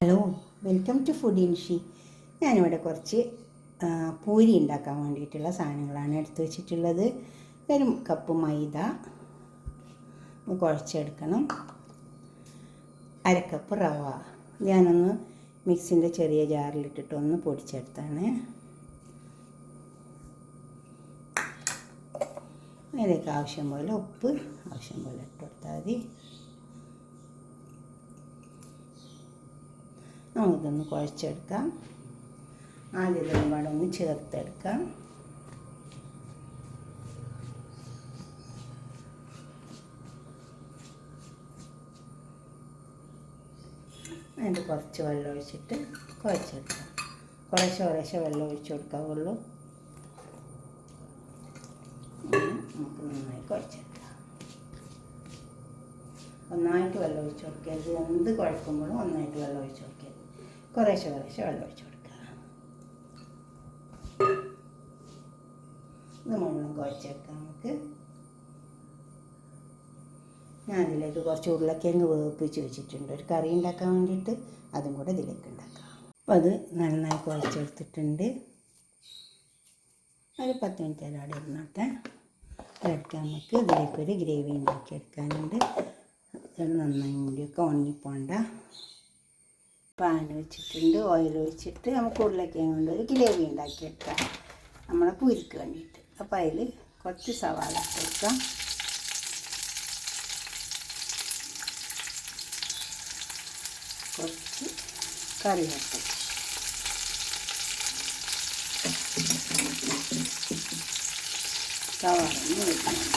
Hello, welcome to food ഇൻഷി. ഞാനിവിടെ കുറച്ച് പൂരി ഉണ്ടാക്കാൻ വേണ്ടിയിട്ടുള്ള സാധനങ്ങളാണ് എടുത്തു വച്ചിട്ടുള്ളത്. ഒരു കപ്പ് മൈദ കുഴച്ചെടുക്കണം, അരക്കപ്പ് റവ ഞാനൊന്ന് മിക്സിൻ്റെ ചെറിയ ജാറിലിട്ടിട്ടൊന്ന് പൊടിച്ചെടുത്താണ്. അതിലേക്ക് ആവശ്യം പോലെ ഉപ്പ് ആവശ്യം പോലെ ഇട്ട് കൊടുത്താൽ മതി. നമുക്കിതൊന്ന് കുഴച്ചെടുക്കാം. ആദ്യം ഇതൊന്നും പാടെ ഒന്ന് ചേർത്തെടുക്കാം. അതിൻ്റെ കുറച്ച് വെള്ളം ഒഴിച്ചിട്ട് കുഴച്ചെടുക്കാം. കുറേശ്ശെ വെള്ളം ഒഴിച്ച് കൊടുക്കാവുള്ളൂ. നമുക്ക് നന്നായി കുഴച്ചെടുക്കാം. ഒന്നായിട്ട് വെള്ളം ഒഴിച്ച് കൊടുക്കരുത്. എന്ത് കുഴക്കുമ്പോഴും ഒന്നായിട്ട് വെള്ളം ഒഴിച്ച് കൊടുക്കരുത്. കുറേശ്ശെ വെള്ളം ഒഴിച്ച് കൊടുക്കുക. ഇത് മുഴുവൻ കുഴച്ചെടുക്കാം നമുക്ക്. ഞാൻ അതിലേക്ക് കുറച്ച് ഉരുളക്കിഴങ്ങ് വേവിപ്പിച്ച് വെച്ചിട്ടുണ്ട്, ഒരു കറി ഉണ്ടാക്കാൻ വേണ്ടിയിട്ട്. അതും കൂടെ ഇതിലേക്ക് ഉണ്ടാക്കാം. അപ്പോൾ അത് നന്നായി കുഴച്ചെടുത്തിട്ടുണ്ട്. ഒരു 10 മിനിറ്റ് അവിടെ ഇരുന്നോട്ടെ. അതെടുക്കാൻ നമുക്ക് ഇതിലേക്കൊരു ഗ്രേവി ഉണ്ടാക്കിയെടുക്കാനുണ്ട്. അത് നന്നായി മുടിയൊക്കെ ഉണങ്ങിപ്പോണ്ട. പാൻ വെച്ചിട്ടുണ്ട്, ഓയിൽ ഒഴിച്ചിട്ട് നമുക്ക് ഉരുളക്കിഴങ്ങ് കൊണ്ട് ഒരു ഗ്രേവി ഉണ്ടാക്കിയെടുക്കാം നമ്മളെ പൂരിക്ക് വേണ്ടിയിട്ട്. അപ്പോൾ അതിൽ കുറച്ച് സവാള ഇട്ടെടുക്കാം. കുറച്ച് കറിവേപ്പില, സവാള വെക്കുന്നുണ്ട്.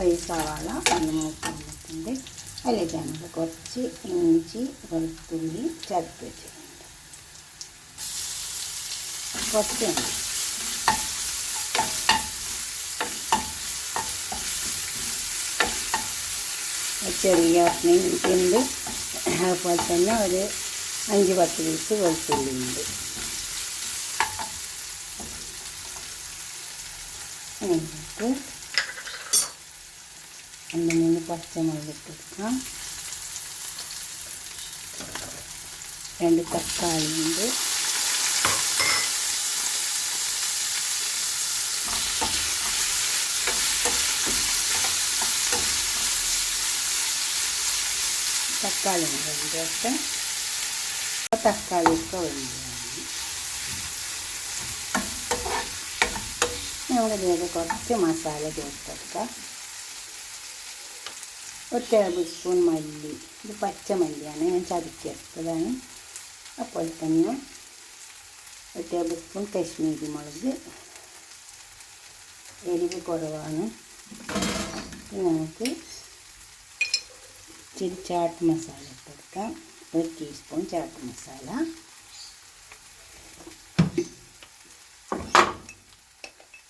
ഈ സവാള ഒന്ന് മൂത്ത് വന്നിട്ടുണ്ട്. അതിലേക്ക് നമുക്ക് കുറച്ച് ഇഞ്ചി വെളുത്തുള്ളി ചതച്ച് വെച്ചിട്ടുണ്ട്. കുറച്ച് ചെറിയ ഉള്ളിയും കിട്ടിയിട്ടുണ്ട്. അതുപോലെ തന്നെ ഒരു 5-10 പീസ് വെളുത്തുള്ളി ഉണ്ട്. അതിലേക്ക് 2-3 പച്ചമുളക് ഇട്ടെടുക്കാം. 2 തക്കാളി ഉണ്ട്. തക്കാളി വേണ്ടിയിട്ട് തക്കാളിയൊക്കെ വേണ്ടിയാണ്. നമ്മളിതിലേക്ക് കുറച്ച് മസാല ചേർത്തെടുക്കാം. 1 ടേബിൾ സ്പൂൺ മല്ലി, ഇത് പച്ചമല്ലിയാണ്, ഞാൻ ചതച്ചെടുത്തതാണ്. അപ്പോൾ തന്നെ 1 ടേബിൾ സ്പൂൺ കശ്മീരി മുളക്, എരിവ് കുറവാണ്. നമുക്ക് ഇച്ചിരി ചാട്ട് മസാല ഇട്ടെടുക്കാം. 1 ടീസ്പൂൺ ചാട്ട് മസാല,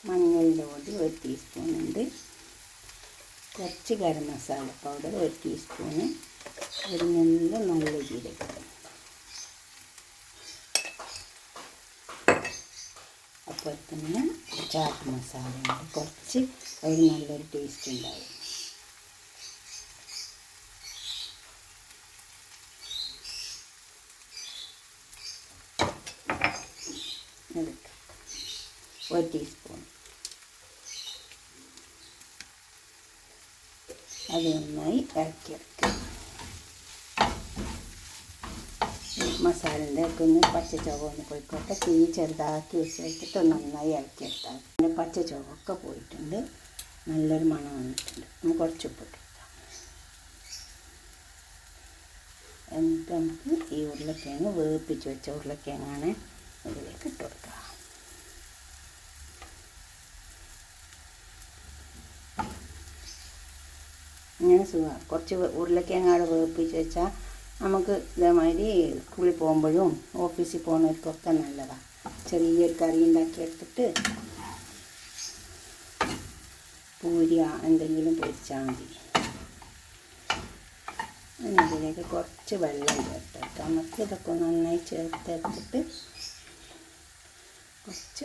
മഞ്ഞളുടെ പൊടി 1 ടീസ്പൂൺ ഉണ്ട്. കുറച്ച് ഗരം മസാല പൗഡർ 1 ടീസ്പൂണ്, ഒരു നല്ല ജീരകം. അപ്പോൾ തന്നെ ചാട്ട് മസാല ഉണ്ട്, കുറച്ച് ഒരു നല്ലൊരു ടേസ്റ്റ് ഉണ്ടാവും. എടുക്കാം 1 ടീസ്പൂൺ. അത് നന്നായി ഇറക്കിയെടുക്കുക. മസാലൻ്റെ ഒക്കെ ഒന്ന് പച്ച ചുവ ഒന്ന് പോയിക്കോട്ടെ. തീ ചെറുതാക്കി വെച്ചിട്ട് നന്നായി ഇറക്കിയെടുത്താൽ അതിൻ്റെ പച്ച ചുവൊക്കെ പോയിട്ടുണ്ട്. നല്ലൊരു മണം വന്നിട്ടുണ്ട്. നമുക്ക് കുറച്ച് ഉപ്പിട്ടെടുക്കാം. എന്നിട്ട് നമുക്ക് ഈ ഉരുളക്കിഴങ്ങ് വേവിപ്പിച്ച് വെച്ച ഉരുളക്കിഴങ്ങാണ് ഇതിലേക്ക് ഇട്ട് കൊടുക്കുക. ഇങ്ങനെ സുഖമാണ്. കുറച്ച് ഉരുളക്കിഴങ്ങ് വേവിപ്പിച്ച് വെച്ചാൽ നമുക്ക് ഇതേമാതിരി സ്കൂളിൽ പോകുമ്പോഴും ഓഫീസിൽ പോകുന്നവർക്കൊക്കെ നല്ലതാണ്. ചെറിയൊരു കറി ഉണ്ടാക്കിയെടുത്തിട്ട് പൂരി എന്തെങ്കിലും പൊരിച്ചാൽ മതി. അതിലേക്ക് കുറച്ച് വെള്ളം ചേർത്തെടുക്കാം. നമുക്ക് ഇതൊക്കെ നന്നായി ചേർത്തെടുത്തിട്ട് കുറച്ച്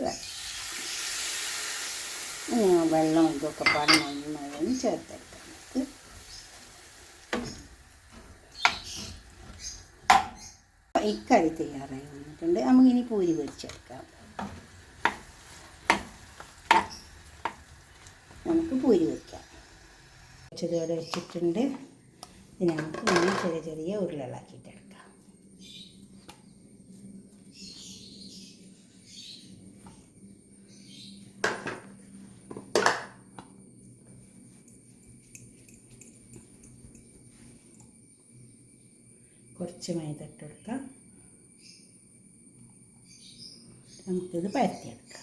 വെള്ളം ഇതൊക്കെ പാടെ നന്നായി ചേർത്തെടുക്കാം. നമുക്ക് ഈ കറി തയ്യാറായി വന്നിട്ടുണ്ട്. നമുക്കിനി പൂരി പൊരിച്ചെടുക്കാം. നമുക്ക് പൂരി വയ്ക്കാം. ചെറിയോടെ വെച്ചിട്ടുണ്ട്. ഇത് നമുക്ക് ഇങ്ങനെ ചെറിയ ചെറിയ ഉരുളകളാക്കിയിട്ടെടുക്കാം. കുറച്ച് മൈദ ഇട്ട് കൊടുക്കാം. നമുക്കിത് പരത്തിയെടുക്കാം.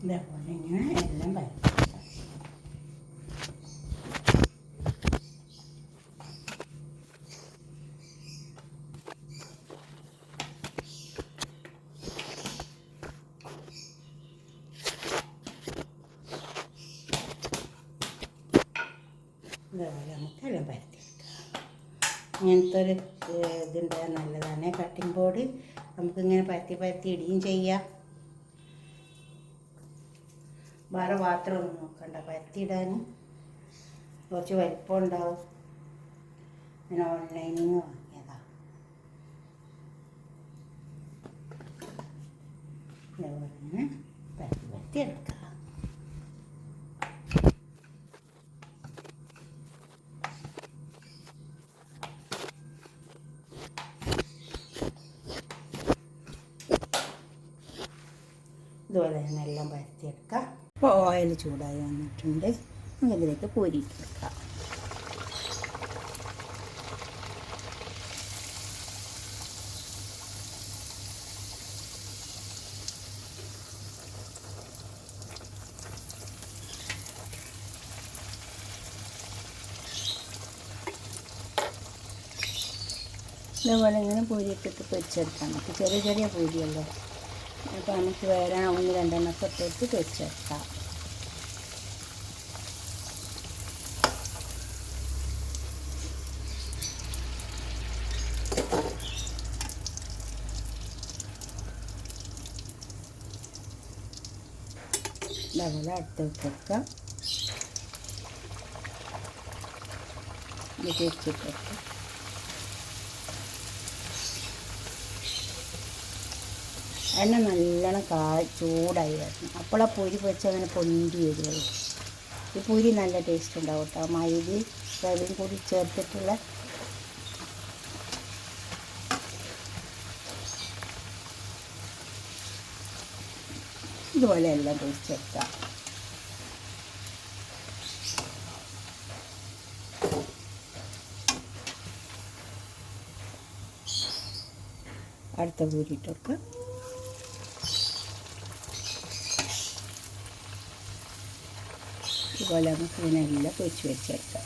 ഇതേപോലെ ഇങ്ങനെ എല്ലാം പരത്തിയെടുക്കാം. ഇതേപോലെ നമുക്കെല്ലാം പരത്തിയെടുക്കാം. ഇങ്ങനത്തെ ഒരു ഇതുണ്ടായാൽ നല്ലതാണ്. കട്ടിംഗ് ബോർഡ് നമുക്കിങ്ങനെ പരത്തി പരത്തി ഇടുകയും ചെയ്യാം. വേറെ പാത്രമൊന്നും നോക്കണ്ട, പരത്തിയിടാൻ കുറച്ച് വലിപ്പം ഉണ്ടാവും. ഞാൻ ഓൺലൈനിൽ നിന്ന് വാങ്ങിയതാണ്. ഇതേപോലെ ഇങ്ങനെ പരത്തി പരത്തി എടുക്കുക. ഇതുപോലെ തന്നെ എല്ലാം പരത്തിയെടുക്കാം. ഇപ്പോൾ ഓയിൽ ചൂടായി വന്നിട്ടുണ്ട്. നമുക്കിതിലേക്ക് പൂരിയിട്ട് വെക്കാം. ഇതേപോലെ ഇങ്ങനെ പൂരിയിട്ടിട്ട് പൊരിച്ചെടുക്കാം. നമുക്ക് ചെറിയ ചെറിയ പൂരിയല്ലോ. അപ്പോൾ നമുക്ക് വേറെ 1-2 എണ്ണൊക്കെ ഇട്ടിട്ട് പൊരിച്ചെടുക്കാം. ഇതേപോലെ അടുത്ത് വെക്കാം. ഇത് തിരിച്ചിട്ട് എണ്ണ നല്ലോണം ചൂടായി വരണം. അപ്പോൾ ആ പൊരി പൊരിച്ച് അങ്ങനെ പൊന്തി വരുള്ളൂ. ഈ പൂരി നല്ല ടേസ്റ്റ് ഉണ്ടാവും കേട്ടോ. മൈദയും റവയും കൂടി ചേർത്തിട്ടുള്ള ഇതുപോലെ എല്ലാം പൊരിച്ചെടുക്കാം. അടുത്ത പൂരി ഇട്ട് വെക്കാം. ഇതുപോലെ നമുക്ക് ഇതിനെല്ലാം പൊരിച്ച് വെച്ചെടുക്കാം.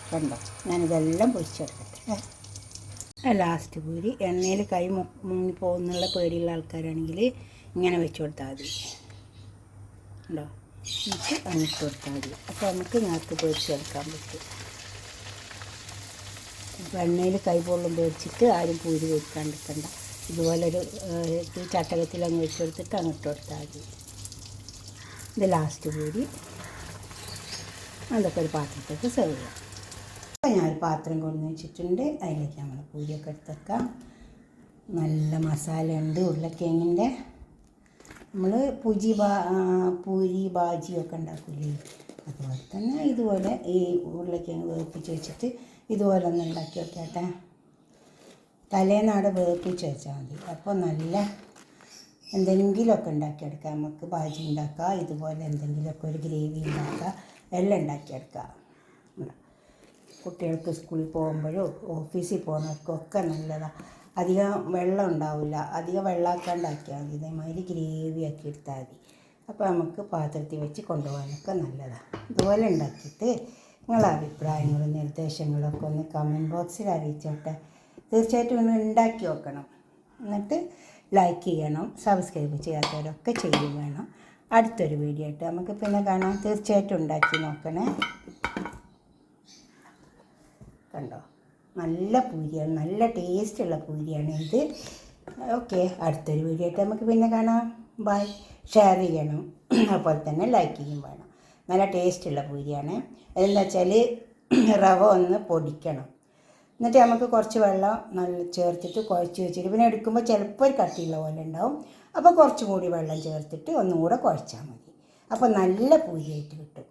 കണ്ടോ, ഞാനിതെല്ലാം പൊരിച്ചെടുക്കട്ടെ. ലാസ്റ്റ് പൂരി എണ്ണയിൽ കൈ മുങ്ങി പോകുന്നുള്ള പേടിയുള്ള ആൾക്കാരാണെങ്കിൽ ഇങ്ങനെ വെച്ച് കൊടുത്താൽ മതി. ഉണ്ടോ, നമുക്ക് അങ്ങോട്ട് കൊടുത്താൽ മതി. അപ്പോൾ നമുക്ക് നേരത്തെ പൊരിച്ചെടുക്കാൻ പറ്റും. അപ്പോൾ എണ്ണയിൽ കൈ പൊള്ളും പൊരിച്ചിട്ട് ആരും പൂരി വെക്കാണ്ടിരിക്കണ്ട. ഇതുപോലൊരു ചട്ടകത്തിൽ അങ്ങ് വെച്ച് കൊടുത്തിട്ട് അങ്ങോട്ട് കൊടുത്താൽ മതി. ഇത് ലാസ്റ്റ് പൂരി. അതൊക്കെ ഒരു പാത്രത്തേക്ക് സെർവ് ചെയ്യാം. അപ്പോൾ ഞാനൊരു പാത്രം കൊണ്ടു വെച്ചിട്ടുണ്ട്. അതിലേക്ക് നമ്മൾ പൂരിയൊക്കെ എടുത്തേക്കാം. നല്ല മസാല ഉണ്ട് ഉരുളക്കിഴങ്ങിൻ്റെ. നമ്മൾ പൂരി ബാജിയൊക്കെ ഉണ്ടാക്കില്ലേ, അതുപോലെ തന്നെ ഇതുപോലെ ഈ ഉരുളക്കിഴങ്ങ് വേവിപ്പിച്ച് വെച്ചിട്ട് ഇതുപോലെ ഒന്ന് ഉണ്ടാക്കി വെക്കട്ടെ. തലേനാട് വേവിപ്പിച്ച് വെച്ചാൽ മതി. അപ്പോൾ നല്ല എന്തെങ്കിലുമൊക്കെ ഉണ്ടാക്കിയെടുക്കാം. നമുക്ക് ബാജി ഉണ്ടാക്കാം, ഇതുപോലെ എന്തെങ്കിലുമൊക്കെ ഒരു ഗ്രേവി ഉണ്ടാക്കാം, എല്ലാം ഉണ്ടാക്കിയെടുക്കാം. കുട്ടികൾക്ക് സ്കൂളിൽ പോകുമ്പോഴും ഓഫീസിൽ പോകുന്നവർക്കൊക്കെ നല്ലതാണ്. അധികം വെള്ളം ഉണ്ടാവില്ല. അധികം വെള്ളമാക്കാണ്ടാക്കിയാൽ മതി. ഇതേമാതിരി ഗ്രേവി ആക്കി എടുത്താൽ മതി. അപ്പോൾ നമുക്ക് പാത്രത്തിൽ വെച്ച് കൊണ്ടുപോകാനൊക്കെ നല്ലതാണ്. ഇതുപോലെ ഉണ്ടാക്കിയിട്ട് നിങ്ങളുടെ അഭിപ്രായങ്ങളും നിർദ്ദേശങ്ങളൊക്കെ ഒന്ന് കമൻറ്റ് ബോക്സിൽ അറിയിച്ചോട്ടെ. തീർച്ചയായിട്ടും ഒന്ന് ഉണ്ടാക്കി നോക്കണം. എന്നിട്ട് ലൈക്ക് ചെയ്യണം, സബ്സ്ക്രൈബ് ചെയ്യാത്തവരൊക്കെ ചെയ്യും വേണം. അടുത്തൊരു വീഡിയോ ആയിട്ട് നമുക്ക് പിന്നെ കാണാം. തീർച്ചയായിട്ടും ഉണ്ടാക്കി നോക്കണേ. കണ്ടോ, നല്ല പൂരിയാണ്, നല്ല ടേസ്റ്റുള്ള പൂരിയാണ് ഇത്. ഓക്കെ, അടുത്തൊരു വീഡിയോ ആയിട്ട് നമുക്ക് പിന്നെ കാണാം. ബൈ. ഷെയർ ചെയ്യണം, അതുപോലെ തന്നെ ലൈക്ക് ചെയ്യും വേണം. നല്ല ടേസ്റ്റുള്ള പൂരിയാണ്. അതെന്താ വെച്ചാൽ റവ ഒന്ന് പൊടിക്കണം, എന്നിട്ട് നമുക്ക് കുറച്ച് വെള്ളം നല്ല ചേർത്തിട്ട് കുഴച്ച് വെച്ചിട്ട് പിന്നെ എടുക്കുമ്പോൾ ചിലപ്പോൾ ഒരു കട്ടിയുള്ള പോലെ ഉണ്ടാവും. അപ്പോൾ കുറച്ചും കൂടി വെള്ളം ചേർത്തിട്ട് ഒന്നും കൂടെ കുഴച്ചാൽ മതി. അപ്പോൾ നല്ല പൂരിയായിട്ട് കിട്ടും.